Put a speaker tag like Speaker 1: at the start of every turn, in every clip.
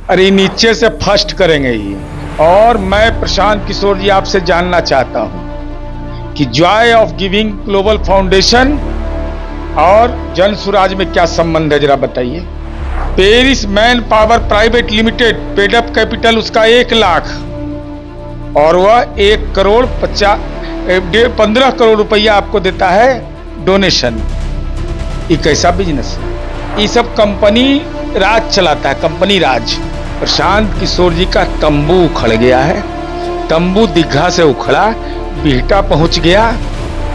Speaker 1: अरे नीचे से फर्स्ट करेंगे ये। और मैं प्रशांत किशोर जी आपसे जानना चाहता हूं कि Joy of giving global foundation और जन स्वराज में क्या संबंध है, जरा बताइए। Paris man power private limited paid up capital उसका 1 लाख और वह 15 करोड़ रुपया आपको देता है डोनेशन। ये कैसा बिजनेस है? ये सब कंपनी राज चलाता है, कंपनी राज। प्रशांत किशोर जी का तंबू उखड़ गया है, तंबू दीघा से उखड़ा, बिहटा पहुंच गया।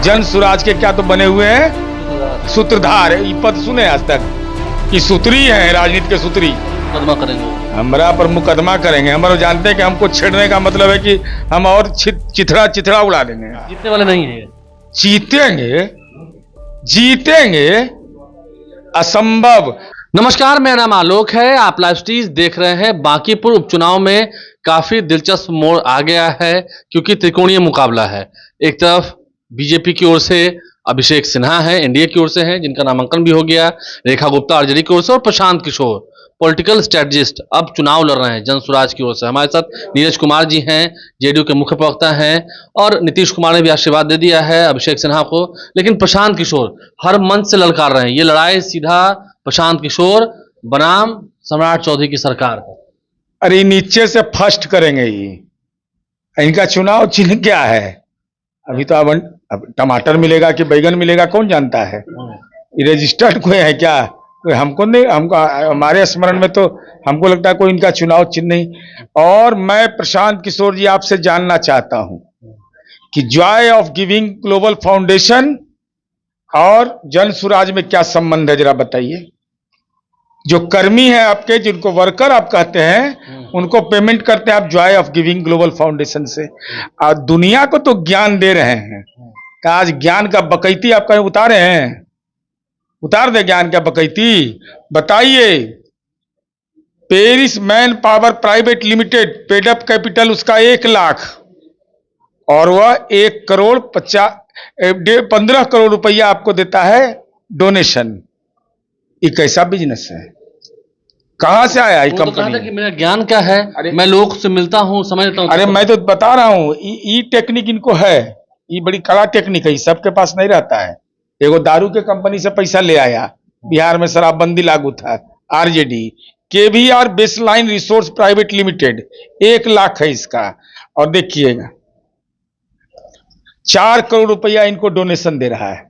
Speaker 1: जन स्वराज के क्या तो बने हुए हैं सूत्रधार। ये पद सुने आज तक? ये सूत्री है, राजनीति के सूत्री।
Speaker 2: मुकदमा करेंगे,
Speaker 1: हमरा पर मुकदमा करेंगे। हम जानते हैं कि हमको छेड़ने का मतलब है कि हम और चिथड़ा उड़ा देंगे।
Speaker 2: जीतने वाले नहीं है।
Speaker 1: जीतेंगे, जीतेंगे, असंभव।
Speaker 2: नमस्कार, मेरा नाम आलोक है। आप लाइव स्ट्रीज देख रहे हैं। बांकीपुर उपचुनाव में काफी दिलचस्प मोड़ आ गया है क्योंकि त्रिकोणीय मुकाबला है। एक तरफ बीजेपी की ओर से अभिषेक सिन्हा है, एनडीए की ओर से हैं जिनका नामांकन भी हो गया, रेखा गुप्ता आरजेडी की ओर से, और प्रशांत किशोर पॉलिटिकल स्ट्रेटजिस्ट अब चुनाव लड़ रहे हैं जन स्वराज की ओर से। हमारे साथ नीरज कुमार जी हैं, जेडीयू के मुख्य प्रवक्ता हैं, और नीतीश कुमार ने भी आशीर्वाद दे दिया है अभिषेक सिन्हा को। लेकिन प्रशांत किशोर हर मंच से ललकार रहे हैं। ये लड़ाई सीधा प्रशांत किशोर बनाम सम्राट चौधरी की सरकार है।
Speaker 1: अरे नीचे से फर्स्ट करेंगे ये। इनका चुनाव चिन्ह क्या है? अभी तो अब टमाटर मिलेगा कि बैगन मिलेगा कौन जानता है। ये रजिस्टर्ड कोई है क्या? कोई हमको नहीं, हमको हमारे स्मरण में तो हमको लगता है कोई इनका चुनाव चिन्ह नहीं। और मैं प्रशांत किशोर जी आपसे जानना चाहता हूं कि Joy of giving global foundation और जन स्वराज में क्या संबंध है, जरा बताइए। जो कर्मी है आपके, जिनको वर्कर आप कहते हैं, उनको पेमेंट करते हैं आप Joy of giving global foundation से। और दुनिया को तो ज्ञान दे रहे हैं। तो आज ज्ञान का बकैती आप कहीं उतारे हैं? उतार दे ज्ञान का बकैती। बताइए। Paris man power private limited paid up capital उसका 1 लाख और वह 15 करोड़ रुपया आपको देता है डोनेशन। ये कैसा बिजनेस है? कहां से आया ये
Speaker 2: वो तो कहा
Speaker 1: कंपनी?
Speaker 2: था कि मेरा ज्ञान क्या है, मैं लोगों से मिलता हूं, समझता हूं।
Speaker 1: अरे मैं तो बता रहा हूं, ये टेक्निक इनको है। ये बड़ी कड़ा टेक्निक है, सबके पास नहीं रहता है। एगो दारू के कंपनी से पैसा ले आया, बिहार में शराबबंदी लागू था, RJD. KVR baseline resource private limited 1 lakh है इसका। और देखिएगा 4 करोड़ रुपया इनको डोनेशन दे रहा है।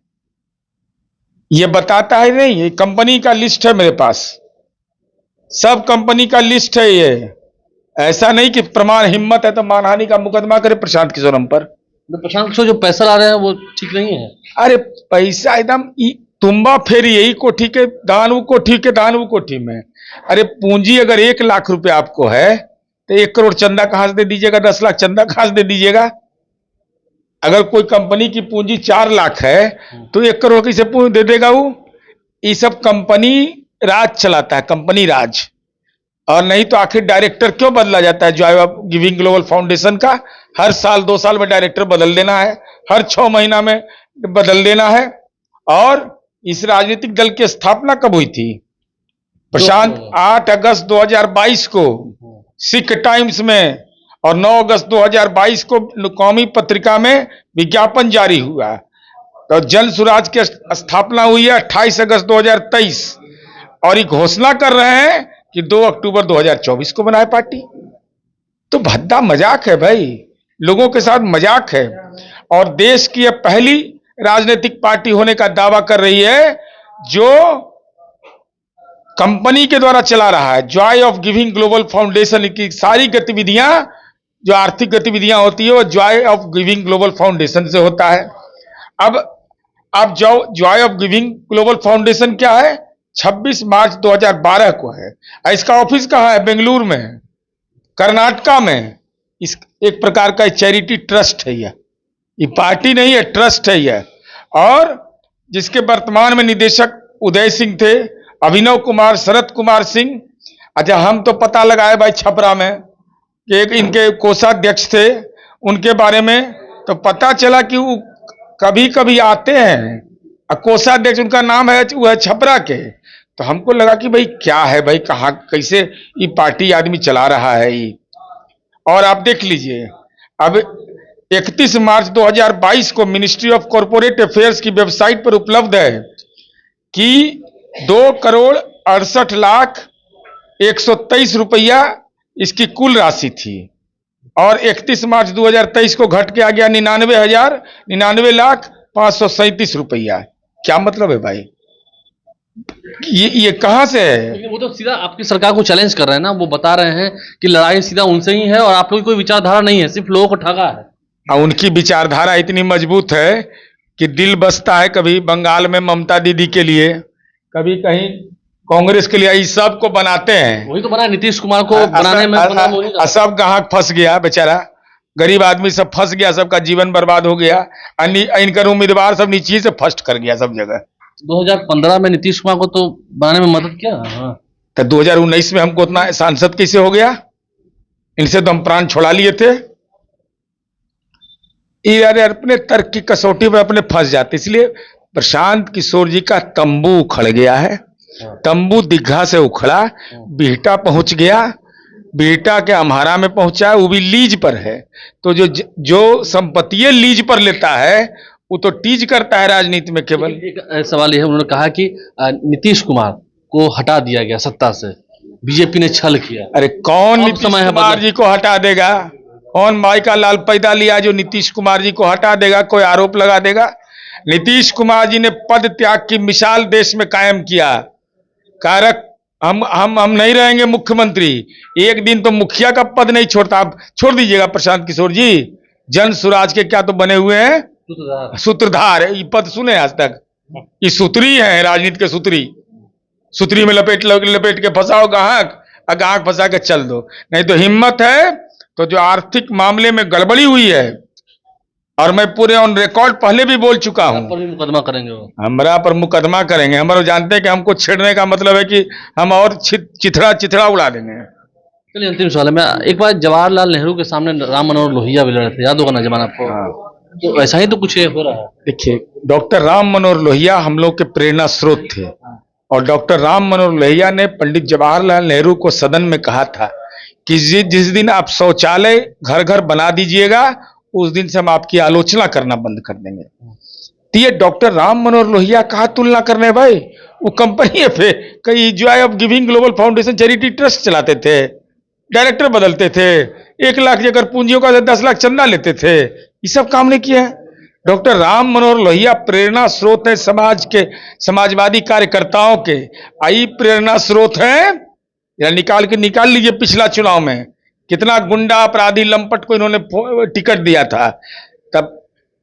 Speaker 1: ये बताता है नहीं, ये कंपनी का लिस्ट है मेरे पास, सब कंपनी का लिस्ट है ये। ऐसा नहीं कि प्रमाण हिम्मत है तो मानहानि का मुकदमा करे प्रशांत किशोर हम पर।
Speaker 2: प्रशांत किशोर जो पैसा ला रहे हैं वो ठीक नहीं है।
Speaker 1: अरे पैसा एकदम तुम्बा फेरी, यही कोठी के दान वो कोठी में। अरे पूंजी अगर 1 लाख रुपया आपको है तो 1 करोड़ चंदा कहां से दे दीजिएगा? 10 लाख चंदा कहां से दे दीजिएगा? अगर कोई कंपनी की पूंजी 4 लाख है तो 1 करोड़ कैसे पूंजी दे देगा वो? ये सब कंपनी राज चलाता है, कंपनी राज। और नहीं तो आखिर डायरेक्टर क्यों बदला जाता है Joy of giving global foundation का? हर साल 2 साल में डायरेक्टर बदल देना है, हर 6 महीना में बदल देना है। और इस राजनीतिक दल की स्थापना कब हुई थी? प्रशांत 8 अगस्त 2022 को सिख टाइम्स में, और 9 अगस्त 2022 को कौमी पत्रिका में विज्ञापन जारी हुआ। तो जन स्वराज की स्थापना हुई है 28 अगस्त 2023। और ये घोषणा कर रहे हैं कि 2 अक्टूबर 2024 को बनाए पार्टी। तो भद्दा मजाक है भाई, लोगों के साथ मजाक है। और देश की यह पहली राजनीतिक पार्टी होने का दावा कर रही है जो कंपनी के द्वारा चला रहा है। Joy of giving global foundation की सारी गतिविधियां, जो आर्थिक गतिविधियां होती है, वो Joy of giving global foundation से होता है। अब Joy of giving global foundation क्या है? 26 मार्च 2012 को है। इसका ऑफिस कहाँ है? बेंगलुरु में है, कर्नाटका में। इस एक प्रकार का चैरिटी ट्रस्ट है ये पार्टी नहीं है, ट्रस्ट है यह। और जिसके वर्तमान में निदेशक उदय सिंह थे, अभिनव कुमार, शरद कुमार सिंह। अच्छा, हम तो पता लगाए भाई छपरा में कि एक इनके कोषाध्यक्ष थे, उनके बारे में तो पता चला कि वो कभी कभी आते हैं। कोषाध्यक्ष उनका नाम है, वो है छपरा के। तो हमको लगा कि भाई क्या है भाई, कहाँ कैसे ये पार्टी आदमी चला रहा है ये। और आप देख लीजिए, अब 31 मार्च 2022 को मिनिस्ट्री ऑफ कॉरपोरेट अफेयर्स की वेबसाइट पर उपलब्ध है कि 2,68,123 रुपया इसकी कुल राशि थी, और 31 मार्च 2023 को घट के आ गया 99,537 रुपया। क्या मतलब है भाई, ये कहां से है?
Speaker 2: लेकिन वो तो सीधा आपकी सरकार को चैलेंज कर रहे हैं ना, वो बता रहे हैं कि लड़ाई सीधा उनसे ही है और आप लोगों की कोई विचारधारा नहीं है, सिर्फ लोगों को ठगा है।
Speaker 1: उनकी विचारधारा इतनी मजबूत है कि दिल बसता है, कभी बंगाल में ममता दीदी के लिए, कभी कहीं कांग्रेस के लिए, इस सब को बनाते हैं।
Speaker 2: वही तो बना, नीतीश कुमार को बनाने में बना वही का।
Speaker 1: सब ग्राहक फंस गया, बेचारा गरीब आदमी सब फंस गया, सबका जीवन बर्बाद हो गया। इनकर उम्मीदवार सब नीचे से फर्स्ट कर गया सब जगह।
Speaker 2: 2015 में नीतीश कुमार को तो बनाने में मदद किया। हाँ।
Speaker 1: तो 2019 में हमको उतना सांसद कैसे हो गया? इनसे तो हम प्राण छोड़ा लिए थे। ये अपने तर्क की कसौटी पर अपने फंस जाते, इसलिए प्रशांत किशोर जी का तंबू उखड़ गया है। तंबू दीघा से उखड़ा, बिहटा पहुंच गया, बिहटा के अम्हारा में पहुंचा, वो भी लीज पर है। तो जो संपत्ति लीज पर लेता है वो तो टीज करता है राजनीति में केवल।
Speaker 2: एक सवाल यह, उन्होंने कहा कि नीतीश कुमार को हटा दिया गया सत्ता से, बीजेपी ने छल किया।
Speaker 1: अरे कौन नीतीश कुमार जी को हटा देगा? कौन माई का लाल पैदा लिया जो नीतीश कुमार जी को हटा देगा, कोई आरोप लगा देगा? नीतीश कुमार जी ने पद त्याग की मिसाल देश में कायम किया। कारक हम नहीं रहेंगे मुख्यमंत्री, एक दिन तो मुखिया का पद नहीं छोड़ता। आप छोड़ दीजिएगा प्रशांत किशोर जी, जन सुराज के क्या तो बने हुए हैं सूत्रधार। ये पद सुने आज तक? ये सूत्री है, राजनीति के सूत्री। सूत्री में लपेट के फंसाओ ग्राहक, और ग्राहक फंसा के चल दो। नहीं तो हिम्मत है तो जो आर्थिक मामले में गड़बड़ी हुई है, और मैं पूरे ऑन रिकॉर्ड पहले भी बोल चुका हूं,
Speaker 2: पर भी मुकदमा करेंगे वो।
Speaker 1: हमरा पर मुकदमा करेंगे। हम जानते हैं कि हमको छेड़ने का मतलब है कि हम और चिथड़ा उड़ा देंगे।
Speaker 2: चलिए अंतिम सवाल है, मैं एक बार जवाहरलाल नेहरू के सामने राम मनोहर लोहिया भी लड़े थे, याद होगा ना जमाना आपको? तो वैसा ही तो कुछ हो रहा है।
Speaker 1: देखिए, डॉक्टर राम मनोहर लोहिया हम लोग के प्रेरणा स्रोत थे, और डॉक्टर राम मनोहर लोहिया ने पंडित जवाहरलाल नेहरू को सदन में कहा था कि जिस दिन आप शौचालय घर घर बना दीजिएगा, उस दिन से हम आपकी आलोचना करना बंद कर देंगे। तो ये डॉक्टर राम मनोहर लोहिया कहा तुलना करने भाई, वो कंपनी पे कई Joy of giving global foundation charity trust चलाते थे, डायरेक्टर बदलते थे, 1 लाख जगह पूंजियों का 10 लाख चंदा लेते थे, ये सब काम नहीं किया है। डॉक्टर राम मनोहर लोहिया प्रेरणा स्रोत है समाज के, समाजवादी कार्यकर्ताओं के। आई प्रेरणा स्रोत है, या निकाल लीजिए पिछला चुनाव में कितना गुंडा अपराधी लंपट को इन्होंने टिकट दिया था। तब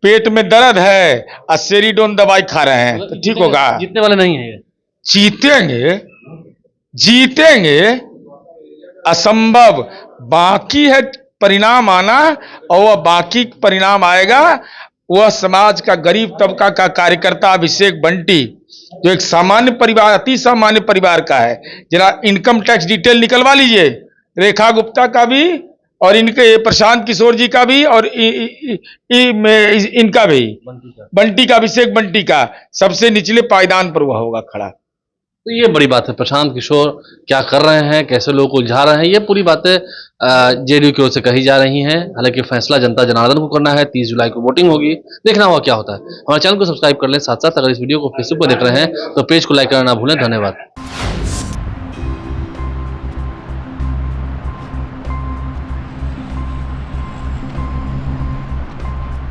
Speaker 1: पेट में दर्द है, असेरिडोन दवाई खा रहे हैं तो ठीक होगा?
Speaker 2: जीतने वाले नहीं है।
Speaker 1: जीतेंगे असंभव। बाकी है परिणाम आना, और वह बाकी परिणाम आएगा वह समाज का गरीब तबका का कार्यकर्ता अभिषेक बंटी, जो एक सामान्य परिवार, अति सामान्य परिवार का है। जरा इनकम टैक्स डिटेल निकलवा लीजिए, रेखा गुप्ता का भी और इनके प्रशांत किशोर जी का भी, और इनका भी, बंटी का, अभिषेक बंटी का, सबसे निचले पायदान पर हुआ होगा खड़ा।
Speaker 2: तो ये बड़ी बात है, प्रशांत किशोर क्या कर रहे हैं, कैसे लोगों को उलझा रहे हैं, ये पूरी बातें जेडीयू की ओर से कही जा रही हैं। हालांकि फैसला जनता जनार्दन को करना है, 30 जुलाई को वोटिंग होगी, देखना होगा क्या होता है। हमारे चैनल को सब्सक्राइब कर लें, साथ साथ अगर इस वीडियो को फेसबुक पर देख रहे हैं तो पेज को लाइक करना ना भूलें। धन्यवाद।